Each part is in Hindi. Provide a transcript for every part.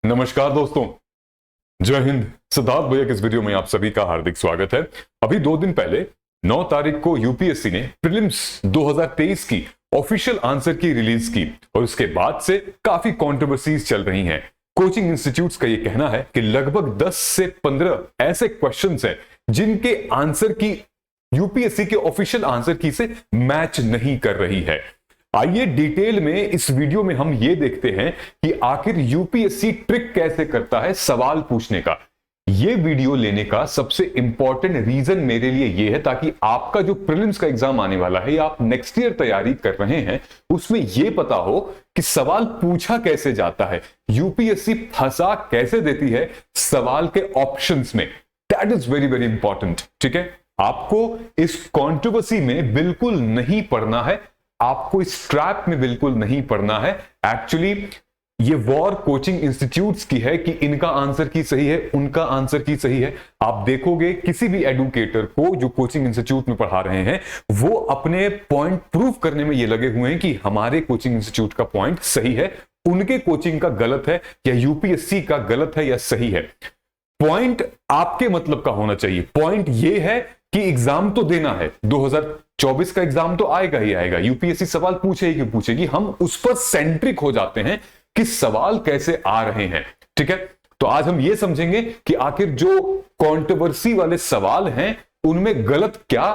नमस्कार दोस्तों, जय हिंद। सिद्धार्थ भैया के इस वीडियो में आप सभी का हार्दिक स्वागत है। अभी 2 दिन पहले 9 तारीख को यूपीएससी ने प्रीलिम्स 2023 की ऑफिशियल आंसर की रिलीज की और उसके बाद से काफी कंट्रोवर्सीज चल रही हैं। कोचिंग इंस्टीट्यूट्स का यह कहना है कि लगभग 10 से 15 ऐसे क्वेश्चंस हैं जिनके आंसर की यूपीएससी के ऑफिशियल आंसर की से मैच नहीं कर रही है। आइए डिटेल में इस वीडियो में हम ये देखते हैं कि आखिर यूपीएससी ट्रिक कैसे करता है सवाल पूछने का। ये वीडियो लेने का सबसे इंपॉर्टेंट रीजन मेरे लिए ये है ताकि आपका जो प्रीलिम्स का एग्जाम आने वाला है या आप नेक्स्ट ईयर तैयारी कर रहे हैं उसमें यह पता हो कि सवाल पूछा कैसे जाता है, यूपीएससी फंसा कैसे देती है सवाल के ऑप्शंस में। That is very very important. ठीक है, आपको इस कंट्रोवर्सी में बिल्कुल नहीं पड़ना है, आपको इस ट्रैप में बिल्कुल नहीं पड़ना है। एक्चुअली ये वॉर कोचिंग इंस्टीट्यूट्स की है कि इनका आंसर की सही है, उनका आंसर की सही है। आप देखोगे किसी भी एडुकेटर को जो कोचिंग इंस्टीट्यूट में पढ़ा रहे हैं वो अपने पॉइंट प्रूव करने में ये लगे हुए हैं कि हमारे कोचिंग इंस्टीट्यूट का पॉइंट सही है, उनके कोचिंग का गलत है या यूपीएससी का गलत है या सही है। पॉइंट आपके मतलब का होना चाहिए। पॉइंट ये है कि एग्जाम तो देना है, 2024 का एग्जाम तो आएगा ही आएगा, यूपीएससी सवाल पूछेगी कि पूछेगी। हम उस पर सेंट्रिक हो जाते हैं कि सवाल कैसे आ रहे हैं। ठीक है, तो आज हम ये समझेंगे कि आखिर जो कंट्रोवर्सी वाले सवाल हैं उनमें गलत क्या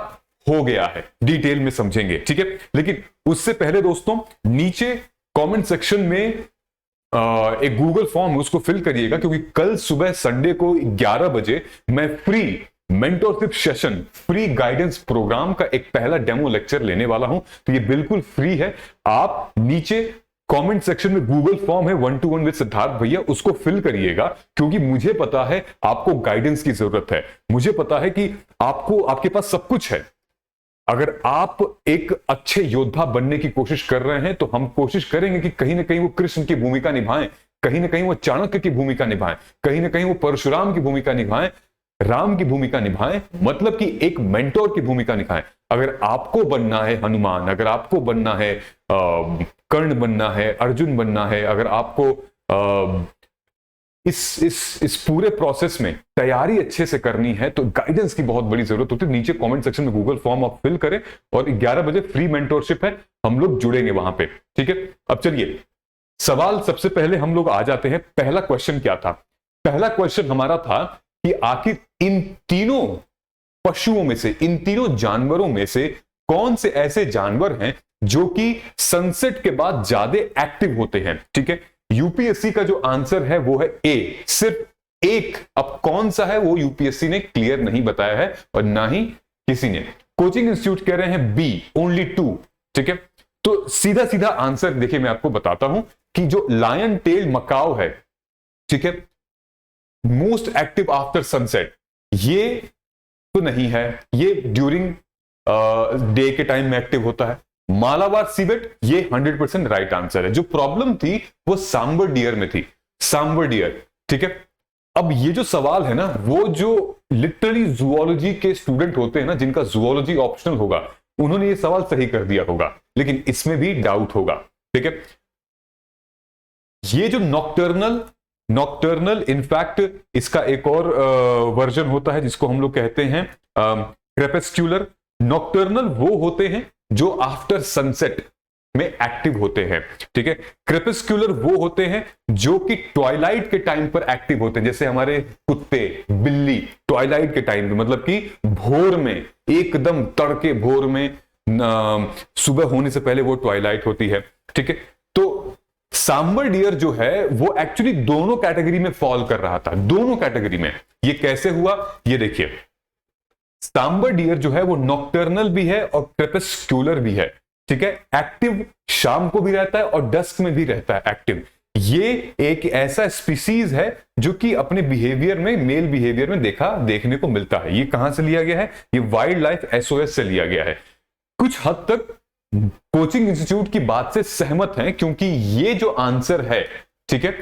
हो गया है, डिटेल में समझेंगे। ठीक है, लेकिन उससे पहले दोस्तों नीचे कमेंट सेक्शन में एक गूगल फॉर्म है उसको फिल करिएगा, क्योंकि कल सुबह संडे को 11 बजे मैं free mentorship session, free guidance programme का एक पहला डेमो लेक्चर लेने वाला हूं। तो ये बिल्कुल फ्री है। आप नीचे कमेंट सेक्शन में गूगल फॉर्म है 1 to 1 विद सिद्धार्थ भैया, उसको फिल करिएगा, क्योंकि मुझे पता है आपको गाइडेंस की जरूरत है। मुझे पता है कि आपके पास सब कुछ है। अगर आप एक अच्छे योद्धा बनने की कोशिश कर रहे हैं तो हम कोशिश करेंगे कि कहीं ना कहीं वो कृष्ण की भूमिका निभाएं, कहीं ना कहीं वो चाणक्य की भूमिका निभाएं, कहीं ना कहीं वो परशुराम की भूमिका निभाएं, राम की भूमिका निभाएं, मतलब कि एक मेंटोर की भूमिका निभाएं। अगर आपको बनना है हनुमान, अगर आपको बनना है कर्ण बनना है, अर्जुन बनना है, अगर आपको इस पूरे प्रोसेस में तैयारी अच्छे से करनी है तो गाइडेंस की बहुत बड़ी जरूरत होती है। नीचे कमेंट सेक्शन में गूगल फॉर्म आप फिल करें और 11 बजे फ्री मेंटोरशिप है, हम लोग जुड़ेंगे वहां पे। ठीक है, अब चलिए सवाल सबसे पहले हम लोग आ जाते हैं। पहला क्वेश्चन क्या था? पहला क्वेश्चन हमारा था कि आखिर इन तीनों पशुओं में से, इन तीनों जानवरों में से कौन से ऐसे जानवर हैं जो कि सनसेट के बाद ज्यादा एक्टिव होते हैं। ठीक है, यूपीएससी का जो आंसर है वो है ए, सिर्फ एक। अब कौन सा है वो यूपीएससी ने क्लियर नहीं बताया है और ना ही किसी ने। कोचिंग इंस्टीट्यूट कह रहे हैं बी, ओनली 2। ठीक है, तो सीधा सीधा आंसर देखिए मैं आपको बताता हूं कि जो लायन टेल मकाओ है, ठीक है, मोस्ट एक्टिव आफ्टर सनसेट, ये तो नहीं है, ये ड्यूरिंग डे के टाइम में एक्टिव होता है। मालाबार सिवेट, ये 100% राइट आंसर है। जो प्रॉब्लम थी वो सांबर डियर में थी, सांबर डियर। ठीक है, अब ये जो सवाल है ना, वो जो लिटरली जूलॉजी के स्टूडेंट होते हैं ना, जिनका जूलॉजी ऑप्शनल होगा, उन्होंने ये सवाल सही कर दिया होगा, लेकिन इसमें भी डाउट होगा। ठीक है, ये जो नॉक्टर्नल इनफैक्ट इसका एक और वर्जन होता है जिसको हम लोग कहते हैं क्रेपेस्क्यूलर। नॉक्टर्नल वो होते हैं जो आफ्टर सनसेट में एक्टिव होते हैं। ठीक है, क्रेपेस्क्यूलर वो होते हैं जो कि ट्वाइलाइट के टाइम पर एक्टिव होते हैं, जैसे हमारे कुत्ते, बिल्ली ट्वाइलाइट के टाइम पे, मतलब कि भोर में, एकदम तड़के भोर में, सुबह होने से पहले वो ट्वाइलाइट होती है। ठीक है, तो सांबर डियर जो है वो एक्चुअली दोनों कैटेगरी में फॉल कर रहा था, दोनों कैटेगरी में। ये कैसे हुआ ये देखिए, सांबर डियर जो है वो नॉक्टर्नल भी है और क्रेपेस्क्यूलर भी है। ठीक है, एक्टिव शाम को भी रहता है और डस्क में भी रहता है एक्टिव। ये एक ऐसा स्पीसीज है जो कि अपने बिहेवियर में, मेल बिहेवियर में देखने को मिलता है। ये कहां से लिया गया है? ये वाइल्ड लाइफ एसओएस से लिया गया है। कुछ हद तक कोचिंग इंस्टीट्यूट की बात से सहमत हैं, क्योंकि ये जो आंसर है, ठीक है,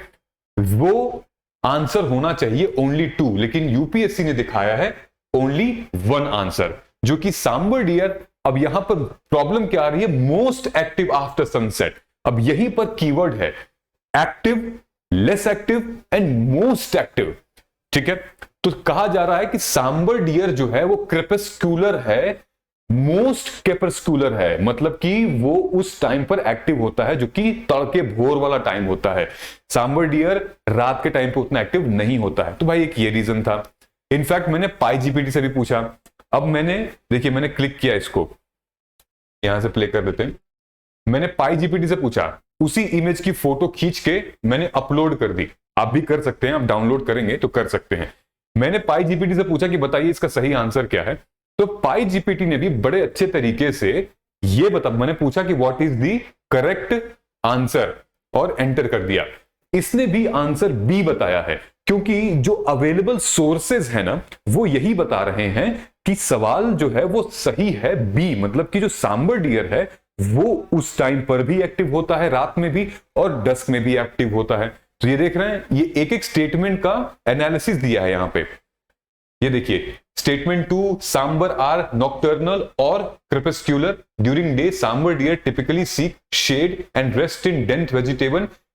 वो आंसर होना चाहिए ओनली 2, लेकिन यूपीएससी ने दिखाया है ओनली 1 आंसर, जो कि सांबर डियर। अब यहां पर प्रॉब्लम क्या आ रही है? Most active after sunset. अब यहीं पर कीवर्ड है active, less active and most active. ठीक है, तो कहा जा रहा है कि सांबर डियर जो है वो क्रेपस्क्यूलर है, मोस्ट क्रेपस्क्यूलर है, मतलब कि वो उस टाइम पर एक्टिव होता है जो कि तड़के भोर वाला टाइम होता है। सांबर डियर रात के टाइम पे उतना एक्टिव नहीं होता है। तो भाई एक ये रीजन था। इनफैक्ट मैंने पाई जीपीटी से भी पूछा। अब देखिए मैंने क्लिक किया, इसको यहां से प्ले कर देते हैं। मैंने पाई जीपीटी से पूछा, उसी इमेज की फोटो खींच के मैंने अपलोड कर दी। आप भी कर सकते हैं, आप डाउनलोड करेंगे तो कर सकते हैं। मैंने पाई जीपीटी से पूछा कि बताइए इसका सही आंसर क्या है। तो पाई जीपीटी ने भी बड़े अच्छे तरीके से ये मैंने पूछा कि what is the correct answer और एंटर कर दिया। इसने भी आंसर बी बताया है, क्योंकि जो अवेलेबल सोर्सेज है ना वो यही बता रहे हैं कि सवाल जो है वो सही है बी, मतलब कि जो सांबर डियर है वो उस टाइम पर भी एक्टिव होता है, रात में भी और डस्क में भी एक्टिव होता है। तो ये देख रहे हैं, ये एक एक स्टेटमेंट का एनालिसिस दिया है यहां पे। ये देखिए स्टेटमेंट 2, सांबर आर नॉक्टर्नल और crepuscular during day. Sambar deer typically seek shade and rest in dense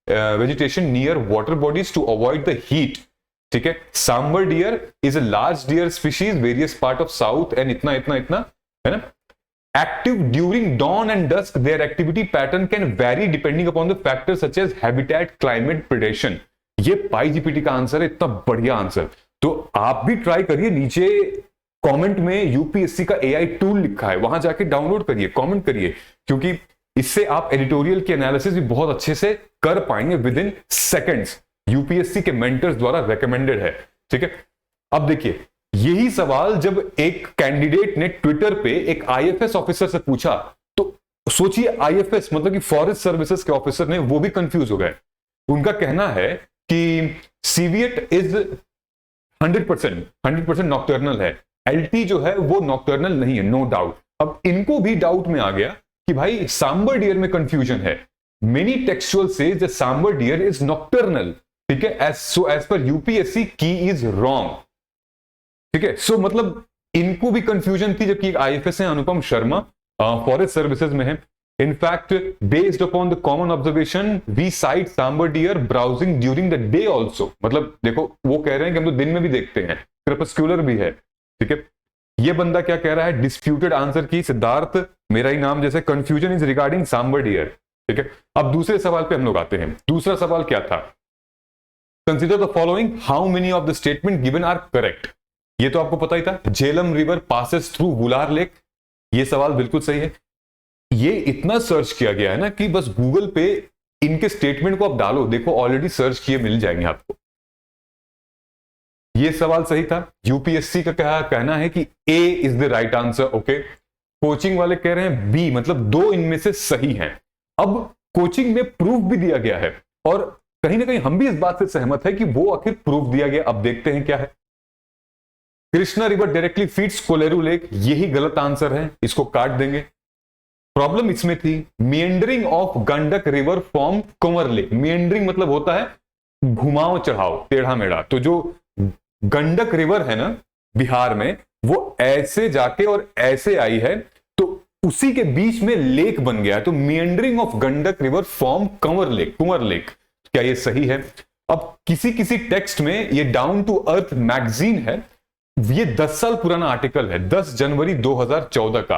vegetation near water bodies to avoid the heat। ठीक है, sambar deer is a large deer species, various part of south and इतना इतना इतना, है ना। Active during dawn and dusk, their activity pattern can vary depending upon the factors such as habitat, climate, predation। ये पाई जीपीटी का आंसर है, इतना बढ़िया आंसर। तो आप भी ट्राई करिए, नीचे कमेंट में यूपीएससी का एआई टूल लिखा है, वहां जाके डाउनलोड करिए, कमेंट करिए, क्योंकि इससे आप एडिटोरियल की एनालिसिस भी बहुत अच्छे से कर पाएंगे विद इन सेकेंड्स। यूपीएससी के मेंटर्स द्वारा रेकमेंडेड है। ठीक है, अब देखिए यही सवाल जब एक कैंडिडेट ने ट्विटर पे एक आईएफएस ऑफिसर से पूछा, तो सोचिए आईएफएस मतलब कि फॉरेस्ट सर्विसेज के ऑफिसर ने वो भी कंफ्यूज हो गए। उनका कहना है कि सीवियट इज 100% नॉक्टर्नल है, एलटी जो है वो नॉक्टर्नल नहीं है, नो डाउट। अब इनको भी डाउट में आ गया कि भाई सांबर डियर में कंफ्यूजन है। Many textual says that sambar deer is nocturnal. ठीक है, एज पर यूपीएससी की इज रॉन्ग। ठीक है, सो मतलब इनको भी कंफ्यूजन थी, जबकि आईएफएस है अनुपम शर्मा, फॉरेस्ट सर्विसेज में है। In fact based upon the common observation we sight sambar deer browsing during the day also. मतलब देखो वो कह रहे हैं कि हम तो दिन में भी देखते हैं, क्रेपस्क्यूलर भी है। ठीक है, ये बंदा क्या कह रहा है, डिस्प्यूटेड आंसर की, सिद्धार्थ मेरा ही नाम जैसे, confusion is regarding sambar deer. ठीक है, अब दूसरे सवाल पे हम लोग आते हैं। दूसरा सवाल क्या था, consider the following, how many of the statement given are correct. ये तो आपको पता ही था, Jhelum river passes through Wular lake, ये सवाल बिल्कुल सही है। ये इतना सर्च किया गया है ना कि बस गूगल पे इनके स्टेटमेंट को आप डालो, देखो ऑलरेडी सर्च किए मिल जाएंगे आपको। ये सवाल सही था। यूपीएससी का कहना है कि A is the right answer. Okay, coaching वाले कह रहे हैं बी, मतलब दो इनमें से सही हैं। अब कोचिंग में प्रूफ भी दिया गया है और कहीं ना कहीं हम भी इस बात से सहमत है कि वो आखिर प्रूफ दिया गया। अब देखते हैं क्या है। Krishna river directly feeds Kolleru lake, यही गलत आंसर है, इसको काट देंगे। प्रॉब्लम इसमें थी meandering of Gandak river from Kanwar lake. Meandering मतलब होता है घुमाव चढ़ाव, टेढ़ा मेढ़ा। तो जो गंडक रिवर है ना बिहार में, वो ऐसे जाके और ऐसे आई है, तो उसी के बीच में लेक बन गया है। तो meandering of Gandak river from Kanwar lake, Kunwar lake, क्या ये सही है? अब किसी किसी टेक्स्ट में ये डाउन टू अर्थ मैगजीन है, ये 10 साल पुराना आर्टिकल है, 10 जनवरी 2014 का।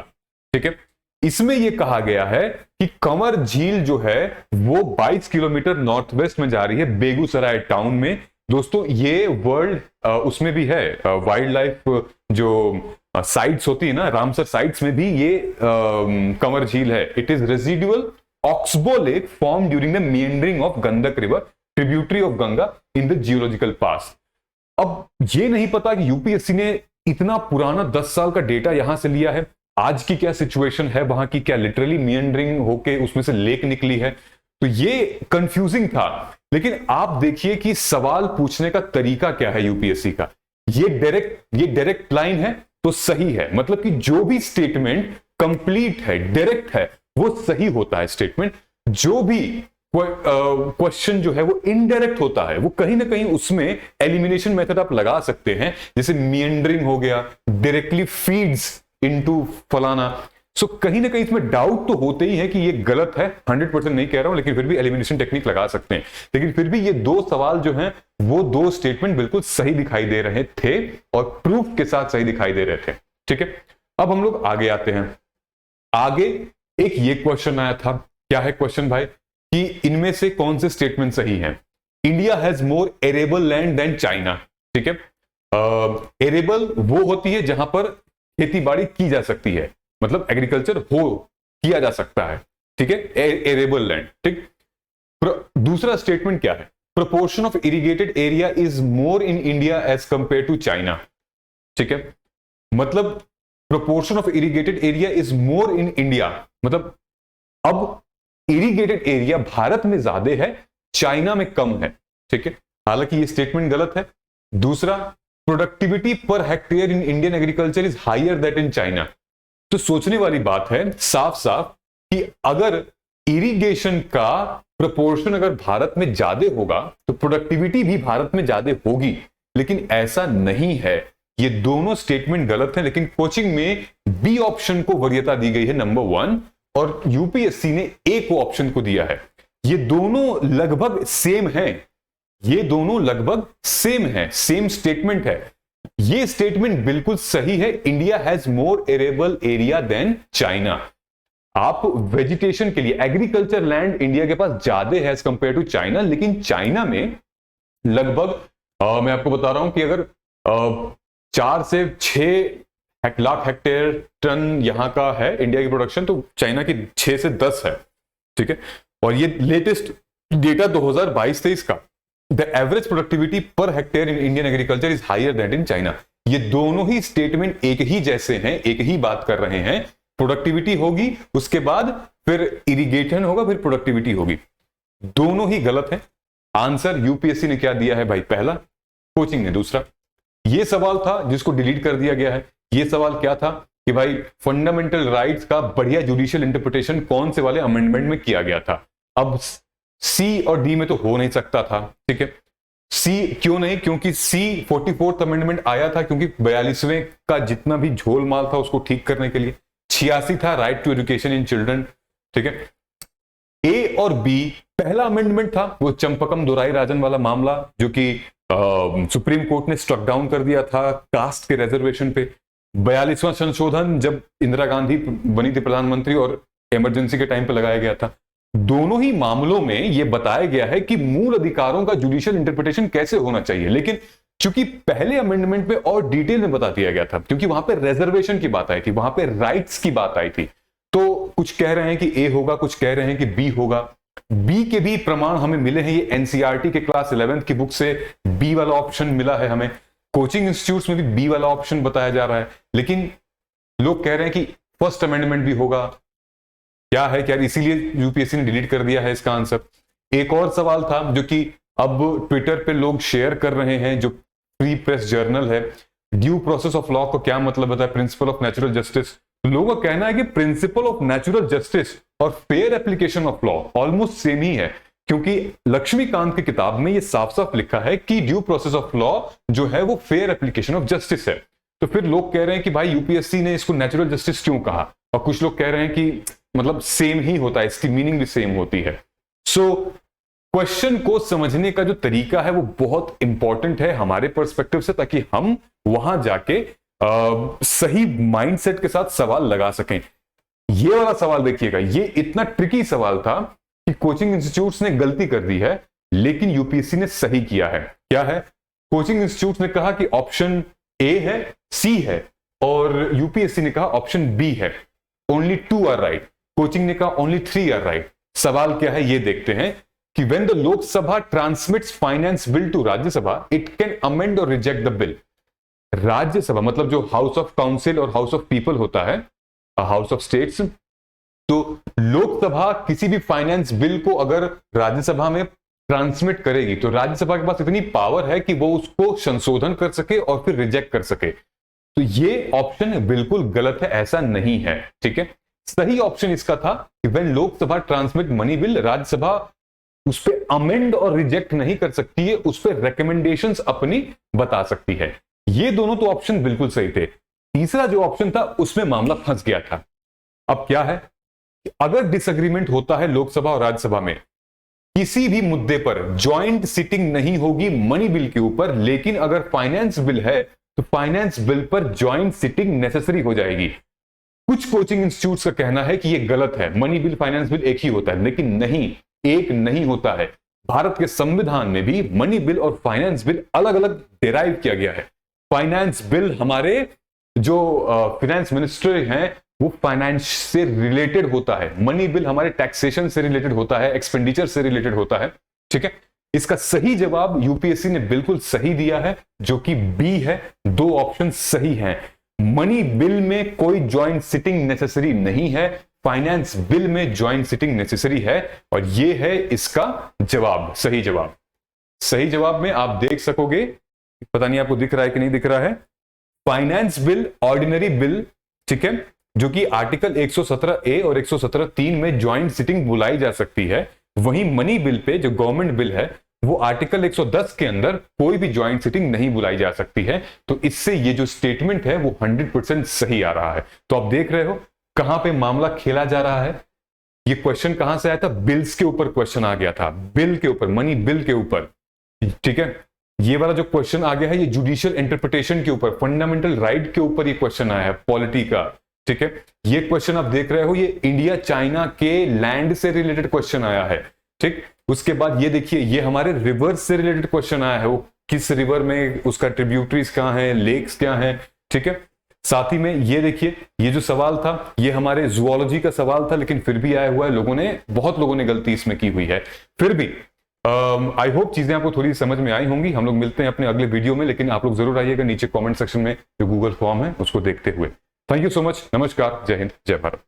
ठीक है, इसमें यह कहा गया है कि कंवर झील जो है वो 22 किलोमीटर नॉर्थ वेस्ट में जा रही है, बेगूसराय टाउन में। दोस्तों ये वर्ल्ड उसमें भी है, वाइल्ड लाइफ जो साइट्स होती है ना, रामसर साइट्स में भी ये कंवर झील है। It is residual oxbow lake form during the meandering of Gandak river, tributary of Ganga in the geological past. अब ये नहीं पता कि यूपीएससी ने इतना पुराना 10 साल का डेटा यहां से लिया है, आज की क्या सिचुएशन है वहां की, क्या लिटरली मिएंडरिंग होके उसमें से लेक निकली है। तो ये कंफ्यूजिंग था। लेकिन आप देखिए कि सवाल पूछने का तरीका क्या है यूपीएससी का। ये डायरेक्ट लाइन है तो सही है, मतलब कि जो भी स्टेटमेंट कंप्लीट है, डायरेक्ट है, वो सही होता है स्टेटमेंट। जो भी क्वेश्चन जो है वो इनडायरेक्ट होता है, वो कहीं ना कहीं उसमें एलिमिनेशन मेथड आप लगा सकते हैं, जैसे मिएंडरिंग हो गया, डायरेक्टली फीड्स इनटू फलाना, सो कहीं ना कहीं इसमें डाउट तो होते ही है कि ये गलत है, 100% नहीं कह रहा हूं, लेकिन फिर भी एलिमिनेशन टेक्निक लगा सकते हैं। लेकिन फिर भी ये दो सवाल जो हैं वो दो स्टेटमेंट बिल्कुल सही दिखाई दे रहे थे और प्रूफ के साथ सही दिखाई दे रहे थे। ठीक है, अब हम लोग आगे आते हैं। आगे एक ये क्वेश्चन आया था, क्या है क्वेश्चन भाई, कि इनमें से कौन से स्टेटमेंट सही हैं। India has more arable land than China. ठीक है, एरेबल वो होती है जहां पर खेती बाड़ी की जा सकती है, मतलब एग्रीकल्चर किया जा सकता है। ठीक है, एरेबल लैंड। ठीक, दूसरा स्टेटमेंट क्या है, proportion of irrigated area is more in India as compare to China. ठीक है, मतलब proportion of irrigated area is more in India, मतलब अब इरिगेटेड एरिया भारत में ज्यादा है, चाइना में कम है। ठीक है, हालांकि ये स्टेटमेंट गलत है। दूसरा, productivity per hectare in Indian agriculture is higher that in China. तो सोचने वाली बात है साफ साफ कि अगर इरिगेशन का प्रोपोर्शन अगर भारत में ज्यादा होगा तो प्रोडक्टिविटी भी भारत में ज्यादा होगी, लेकिन ऐसा नहीं है। ये दोनों स्टेटमेंट गलत हैं, लेकिन कोचिंग में बी ऑप्शन को वरीयता दी गई है नंबर 1 और यूपीएससी ने ए को ऑप्शन को दिया है। ये दोनों लगभग सेम हैं, ये दोनों लगभग सेम है, सेम स्टेटमेंट है। ये स्टेटमेंट बिल्कुल सही है, India has more arable area than China. आप वेजिटेशन के लिए एग्रीकल्चर लैंड इंडिया के पास ज्यादा है एज कंपेयर टू चाइना, लेकिन चाइना में लगभग मैं आपको बता रहा हूं कि अगर 4 से 6 लाख हेक्टेयर टन यहां का है इंडिया की प्रोडक्शन, तो चाइना की 6 से 10 है। ठीक है, और ये लेटेस्ट डेटा 2022-23 का, the average productivity per hectare in Indian agriculture is higher than in China. ये दोनों ही स्टेटमेंट एक ही जैसे हैं, एक ही बात कर रहे हैं। प्रोडक्टिविटी होगी, उसके बाद फिर इरिगेशन होगा, फिर प्रोडक्टिविटी होगी। दोनों ही गलत है। आंसर यूपीएससी ने क्या दिया है भाई, पहला, कोचिंग ने दूसरा। ये सवाल था जिसको डिलीट कर दिया गया है। ये सवाल क्या था कि भाई फंडामेंटल राइट्स का बढ़िया जुडिशियल इंटरप्रिटेशन कौन से वाले अमेंडमेंट में किया गया था। अब सी और डी में तो हो नहीं सकता था। ठीक है, सी क्यों नहीं, क्योंकि सी 44th अमेंडमेंट आया था क्योंकि 42वें का जितना भी झोलमाल था उसको ठीक करने के लिए। 86 था right to education in children. ठीक है, ए और बी पहला अमेंडमेंट था वो चंपकम दोराई राजन वाला मामला, जो कि सुप्रीम कोर्ट ने स्ट्रक डाउन कर दिया था कास्ट के रिजर्वेशन पे। 42वां संशोधन जब इंदिरा गांधी बनी थी प्रधानमंत्री और इमरजेंसी के टाइम पे लगाया गया था। दोनों ही मामलों में यह बताया गया है कि मूल अधिकारों का जुडिशियल इंटरप्रिटेशन कैसे होना चाहिए, लेकिन चूंकि पहले अमेंडमेंट में और डिटेल में बता दिया गया था, क्योंकि वहां पे रिजर्वेशन की बात आई थी, वहां पे राइट्स की बात आई थी, तो कुछ कह रहे हैं कि ए होगा, कुछ कह रहे हैं कि बी होगा। बी के भी प्रमाण हमें मिले हैं, ये एनसीईआरटी के क्लास 11th की बुक से बी वाला ऑप्शन मिला है हमें। कोचिंग इंस्टीट्यूट्स में भी बी वाला ऑप्शन बताया जा रहा है, लेकिन लोग कह रहे हैं कि फर्स्ट अमेंडमेंट भी होगा। क्या है, क्या इसीलिए यूपीएससी ने डिलीट कर दिया है इसका आंसर। एक और सवाल था जो कि अब ट्विटर पे लोग शेयर कर रहे हैं, जो फ्री प्रेस जर्नल है, ड्यू प्रोसेस ऑफ लॉ को क्या मतलब होता है, प्रिंसिपल ऑफ नेचुरल जस्टिस। लोगों का कहना है कि प्रिंसिपल ऑफ नेचुरल जस्टिस और fair application of law almost same ही है, क्योंकि लक्ष्मीकांत की किताब में ये साफ साफ लिखा है कि ड्यू प्रोसेस ऑफ लॉ जो है वो फेयर एप्लीकेशन ऑफ जस्टिस है। तो फिर लोग कह रहे हैं कि भाई यूपीएससी ने इसको नेचुरल जस्टिस क्यों कहा, और कुछ लोग कह रहे हैं कि मतलब सेम ही होता है, इसकी मीनिंग भी सेम होती है। सो क्वेश्चन को समझने का जो तरीका है वो बहुत इंपॉर्टेंट है हमारे पर्सपेक्टिव से, ताकि हम वहां जाके सही माइंडसेट के साथ सवाल लगा सकें। ये वाला सवाल देखिएगा, ये इतना ट्रिकी सवाल था कि कोचिंग इंस्टीट्यूट्स ने गलती कर दी है, लेकिन यूपीएससी ने सही किया है। क्या है, कोचिंग इंस्टीट्यूट्स ने कहा कि ऑप्शन ए है, सी है, और यूपीएससी ने कहा ऑप्शन बी है। ओनली 2 आर राइट, कोचिंग ने कहा ओनली 3 आर राइट। सवाल क्या है ये देखते हैं कि when the Lok Sabha transmits finance bill to Rajya Sabha, it can amend or reject the bill. Rajya Sabha मतलब जो हाउस ऑफ काउंसिल और हाउस ऑफ पीपल होता है, हाउस ऑफ स्टेट्स, तो लोकसभा किसी भी फाइनेंस बिल को अगर राज्यसभा में ट्रांसमिट करेगी तो राज्यसभा के पास इतनी पावर है कि वो उसको संशोधन कर सके और फिर रिजेक्ट कर सके। तो ये ऑप्शन बिल्कुल गलत है, ऐसा नहीं है। ठीक है, सही ऑप्शन इसका था कि when Lok Sabha transmit money bill, Rajya Sabha उस पर अमेंड और रिजेक्ट नहीं कर सकती है, उस पर रिकमेंडेशंस अपनी बता सकती है। ये दोनों तो ऑप्शन बिल्कुल सही थे। तीसरा जो ऑप्शन था उसमें मामला फंस गया था। अब क्या है, अगर डिसएग्रीमेंट होता है लोकसभा और राज्यसभा में किसी भी मुद्दे पर, ज्वाइंट सिटिंग नहीं होगी मनी बिल के ऊपर, लेकिन अगर फाइनेंस बिल है तो फाइनेंस बिल पर ज्वाइंट सिटिंग नेसेसरी हो जाएगी। कुछ कोचिंग इंस्टीट्यूट्स का कहना है कि यह गलत है, मनी बिल फाइनेंस बिल एक ही होता है, लेकिन नहीं, एक नहीं होता है। भारत के संविधान में भी मनी बिल और फाइनेंस बिल अलग अलग डिराइव किया गया है। फाइनेंस बिल हमारे जो फाइनेंस मिनिस्टर हैं वो फाइनेंस से रिलेटेड होता है, मनी बिल हमारे टैक्सेशन से रिलेटेड होता है, एक्सपेंडिचर से रिलेटेड होता है। ठीक है, इसका सही जवाब यूपीएससी ने बिल्कुल सही दिया है, जो कि बी है। दो ऑप्शन सही हैं। मनी बिल में कोई ज्वाइंट सिटिंग नेसेसरी नहीं है, फाइनेंस बिल में ज्वाइंट सिटिंग नेसेसरी है, और यह है इसका जवाब, सही जवाब। सही जवाब में आप देख सकोगे, पता नहीं आपको दिख रहा है कि नहीं दिख रहा है, फाइनेंस बिल ऑर्डिनरी बिल, ठीक है, जो कि आर्टिकल 117A और 117(3) में ज्वाइंट सिटिंग बुलाई जा सकती है। वहीं मनी बिल पे जो गवर्नमेंट बिल है वो आर्टिकल 110 के अंदर कोई भी ज्वाइंट सिटिंग नहीं बुलाई जा सकती है। तो इससे ये जो स्टेटमेंट है वो 100% सही आ रहा है। तो आप देख रहे हो कहां पे मामला खेला जा रहा है। ये क्वेश्चन कहां से आया था, बिल्स के ऊपर क्वेश्चन आ गया था, बिल के ऊपर, मनी बिल के ऊपर। ठीक है, ये वाला जो क्वेश्चन आ गया है ये जुडिशियल इंटरप्रिटेशन के ऊपर, फंडामेंटल राइट के ऊपर ये क्वेश्चन आया है, पॉलिटी का। ठीक है, ये क्वेश्चन आप देख रहे हो, ये इंडिया चाइना के लैंड से रिलेटेड क्वेश्चन आया है। ठीक, उसके बाद ये देखिए, ये हमारे रिवर्स से रिलेटेड क्वेश्चन आया है, वो किस रिवर में, उसका ट्रिब्यूटरीज कहां है, लेक्स क्या है। ठीक है, साथ ही में ये देखिए, ये जो सवाल था ये हमारे जूलॉजी का सवाल था, लेकिन फिर भी आया हुआ है, बहुत लोगों ने गलती इसमें की हुई है। फिर भी आई होप चीजें आपको थोड़ी समझ में आई होंगी। हम लोग मिलते हैं अपने अगले वीडियो में, लेकिन आप लोग जरूर आइएगा नीचे कमेंट सेक्शन में जो गूगल फॉर्म है उसको देखते हुए। थैंक यू सो मच, नमस्कार, जय हिंद, जय भारत।